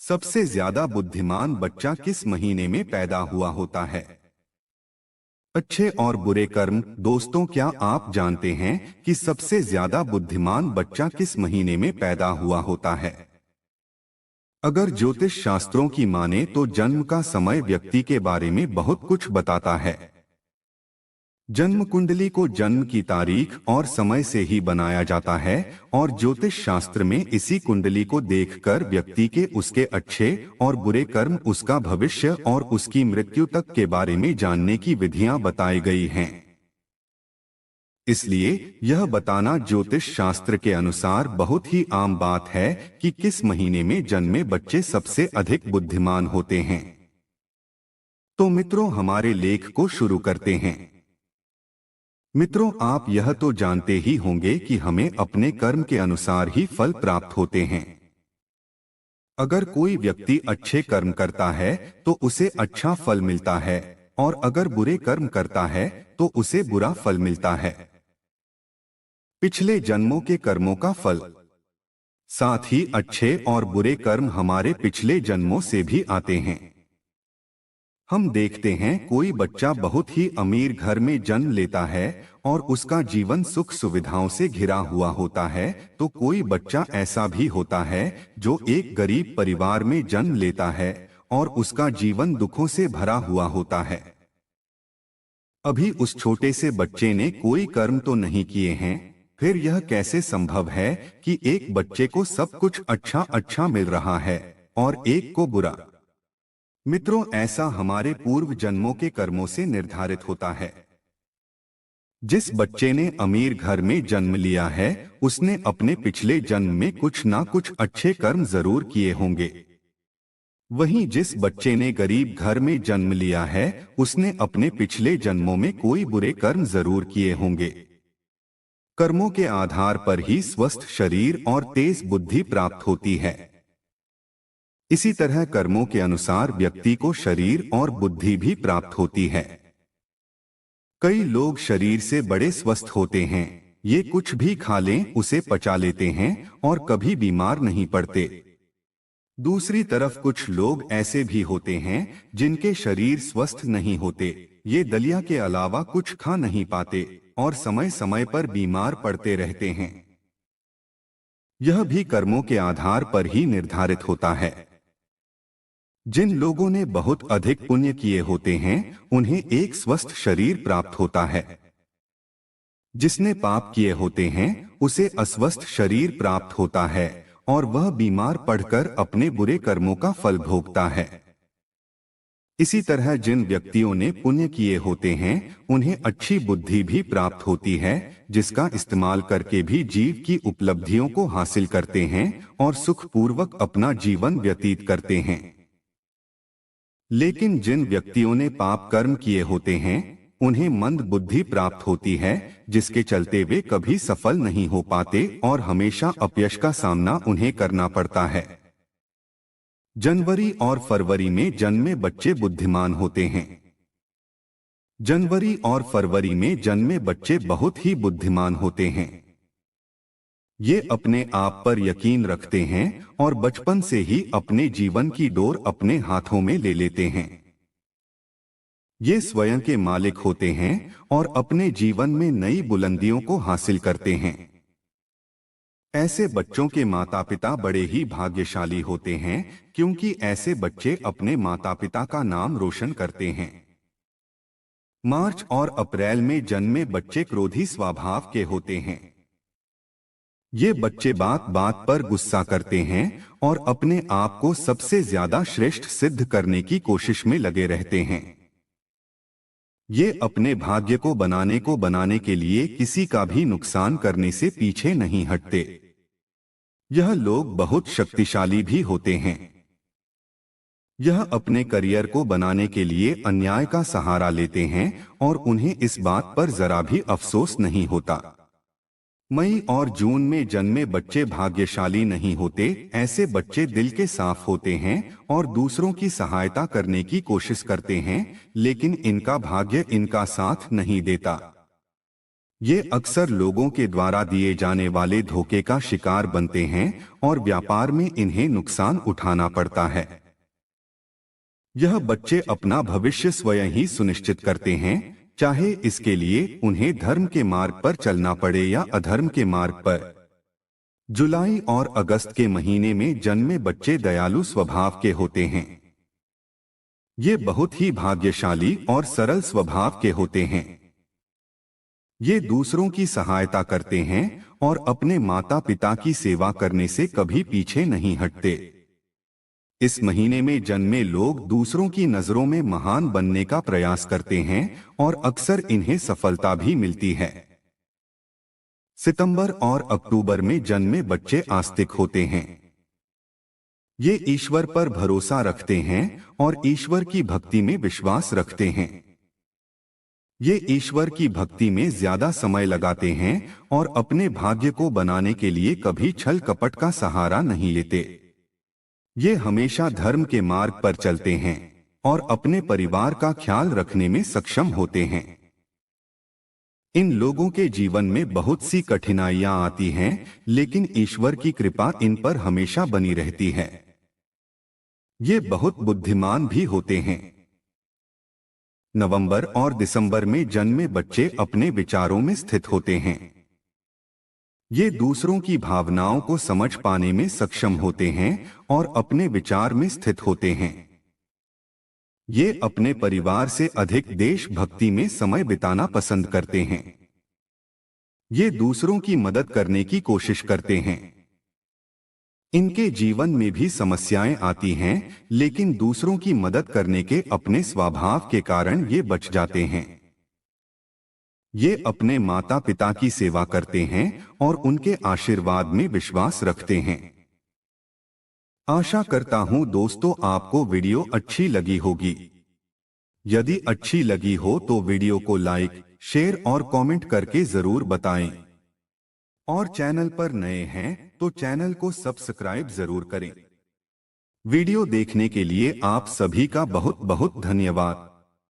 सबसे ज्यादा बुद्धिमान बच्चा किस महीने में पैदा हुआ होता है? अच्छे और बुरे कर्म। दोस्तों, क्या आप जानते हैं कि सबसे ज्यादा बुद्धिमान बच्चा किस महीने में पैदा हुआ होता है? अगर ज्योतिष शास्त्रों की माने तो जन्म का समय व्यक्ति के बारे में बहुत कुछ बताता है। जन्म कुंडली को जन्म की तारीख और समय से ही बनाया जाता है और ज्योतिष शास्त्र में इसी कुंडली को देखकर व्यक्ति के उसके अच्छे और बुरे कर्म, उसका भविष्य और उसकी मृत्यु तक के बारे में जानने की विधियां बताई गई हैं। इसलिए यह बताना ज्योतिष शास्त्र के अनुसार बहुत ही आम बात है कि किस महीने में जन्मे बच्चे सबसे अधिक बुद्धिमान होते हैं। तो मित्रों, हमारे लेख को शुरू करते हैं। मित्रों, आप यह तो जानते ही होंगे कि हमें अपने कर्म के अनुसार ही फल प्राप्त होते हैं। अगर कोई व्यक्ति अच्छे कर्म करता है तो उसे अच्छा फल मिलता है और अगर बुरे कर्म करता है तो उसे बुरा फल मिलता है। पिछले जन्मों के कर्मों का फल। साथ ही अच्छे और बुरे कर्म हमारे पिछले जन्मों से भी आते हैं। हम देखते हैं कोई बच्चा बहुत ही अमीर घर में जन्म लेता है और उसका जीवन सुख सुविधाओं से घिरा हुआ होता है, तो कोई बच्चा ऐसा भी होता है जो एक गरीब परिवार में जन्म लेता है और उसका जीवन दुखों से भरा हुआ होता है। अभी उस छोटे से बच्चे ने कोई कर्म तो नहीं किए हैं, फिर यह कैसे संभव है कि एक बच्चे को सब कुछ अच्छा अच्छा मिल रहा है और एक को बुरा? मित्रों, ऐसा हमारे पूर्व जन्मों के कर्मों से निर्धारित होता है। जिस बच्चे ने अमीर घर में जन्म लिया है उसने अपने पिछले जन्म में कुछ ना कुछ अच्छे कर्म जरूर किए होंगे। वहीं जिस बच्चे ने गरीब घर में जन्म लिया है उसने अपने पिछले जन्मों में कोई बुरे कर्म जरूर किए होंगे। कर्मों के आधार पर ही स्वस्थ शरीर और तेज बुद्धि प्राप्त होती है। इसी तरह कर्मों के अनुसार व्यक्ति को शरीर और बुद्धि भी प्राप्त होती है। कई लोग शरीर से बड़े स्वस्थ होते हैं, ये कुछ भी खा लें उसे पचा लेते हैं और कभी बीमार नहीं पड़ते। दूसरी तरफ कुछ लोग ऐसे भी होते हैं जिनके शरीर स्वस्थ नहीं होते, ये दलिया के अलावा कुछ खा नहीं पाते और समय समय पर बीमार पड़ते रहते हैं। यह भी कर्मों के आधार पर ही निर्धारित होता है। जिन लोगों ने बहुत अधिक पुण्य किए होते हैं उन्हें एक स्वस्थ शरीर प्राप्त होता है। जिसने पाप किए होते हैं उसे अस्वस्थ शरीर प्राप्त होता है और वह बीमार पड़कर अपने बुरे कर्मों का फल भोगता है। इसी तरह जिन व्यक्तियों ने पुण्य किए होते हैं उन्हें अच्छी बुद्धि भी प्राप्त होती है, जिसका इस्तेमाल करके भी जीव की उपलब्धियों को हासिल करते हैं और सुखपूर्वक अपना जीवन व्यतीत करते हैं। लेकिन जिन व्यक्तियों ने पाप कर्म किए होते हैं उन्हें मंद बुद्धि प्राप्त होती है, जिसके चलते वे कभी सफल नहीं हो पाते और हमेशा अपयश का सामना उन्हें करना पड़ता है। जनवरी और फरवरी में जन्मे बच्चे बुद्धिमान होते हैं। जनवरी और फरवरी में जन्मे बच्चे बहुत ही बुद्धिमान होते हैं। ये अपने आप पर यकीन रखते हैं और बचपन से ही अपने जीवन की डोर अपने हाथों में ले लेते हैं। ये स्वयं के मालिक होते हैं और अपने जीवन में नई बुलंदियों को हासिल करते हैं। ऐसे बच्चों के माता पिता बड़े ही भाग्यशाली होते हैं, क्योंकि ऐसे बच्चे अपने माता पिता का नाम रोशन करते हैं। मार्च और अप्रैल में जन्मे बच्चे क्रोधी स्वभाव के होते हैं। ये बच्चे बात बात पर गुस्सा करते हैं और अपने आप को सबसे ज्यादा श्रेष्ठ सिद्ध करने की कोशिश में लगे रहते हैं। ये अपने भाग्य को बनाने के लिए किसी का भी नुकसान करने से पीछे नहीं हटते। यह लोग बहुत शक्तिशाली भी होते हैं। यह अपने करियर को बनाने के लिए अन्याय का सहारा लेते हैं और उन्हें इस बात पर जरा भी अफसोस नहीं होता। मई और जून में जन्मे बच्चे भाग्यशाली नहीं होते। ऐसे बच्चे दिल के साफ होते हैं और दूसरों की सहायता करने की कोशिश करते हैं, लेकिन इनका भाग्य इनका साथ नहीं देता। ये अक्सर लोगों के द्वारा दिए जाने वाले धोखे का शिकार बनते हैं और व्यापार में इन्हें नुकसान उठाना पड़ता है। यह बच्चे अपना भविष्य स्वयं ही सुनिश्चित करते हैं, चाहे इसके लिए उन्हें धर्म के मार्ग पर चलना पड़े या अधर्म के मार्ग पर। जुलाई और अगस्त के महीने में जन्मे बच्चे दयालु स्वभाव के होते हैं। ये बहुत ही भाग्यशाली और सरल स्वभाव के होते हैं। ये दूसरों की सहायता करते हैं और अपने माता पिता की सेवा करने से कभी पीछे नहीं हटते। इस महीने में जन्मे लोग दूसरों की नजरों में महान बनने का प्रयास करते हैं और अक्सर इन्हें सफलता भी मिलती है। सितंबर और अक्टूबर में जन्मे बच्चे आस्तिक होते हैं। ये ईश्वर पर भरोसा रखते हैं और ईश्वर की भक्ति में विश्वास रखते हैं। ये ईश्वर की भक्ति में ज्यादा समय लगाते हैं और अपने भाग्य को बनाने के लिए कभी छल कपट का सहारा नहीं लेते। ये हमेशा धर्म के मार्ग पर चलते हैं और अपने परिवार का ख्याल रखने में सक्षम होते हैं। इन लोगों के जीवन में बहुत सी कठिनाइयां आती हैं, लेकिन ईश्वर की कृपा इन पर हमेशा बनी रहती है। ये बहुत बुद्धिमान भी होते हैं। नवंबर और दिसंबर में जन्मे बच्चे अपने विचारों में स्थित होते हैं। ये दूसरों की भावनाओं को समझ पाने में सक्षम होते हैं और अपने विचार में स्थित होते हैं। ये अपने परिवार से अधिक देशभक्ति में समय बिताना पसंद करते हैं। ये दूसरों की मदद करने की कोशिश करते हैं। इनके जीवन में भी समस्याएं आती हैं, लेकिन दूसरों की मदद करने के अपने स्वभाव के कारण ये बच जाते हैं। ये अपने माता पिता की सेवा करते हैं और उनके आशीर्वाद में विश्वास रखते हैं। आशा करता हूं दोस्तों आपको वीडियो अच्छी लगी होगी। यदि अच्छी लगी हो तो वीडियो को लाइक, शेयर और कमेंट करके जरूर बताएं। और चैनल पर नए हैं तो चैनल को सब्सक्राइब जरूर करें। वीडियो देखने के लिए आप सभी का बहुत बहुत धन्यवाद।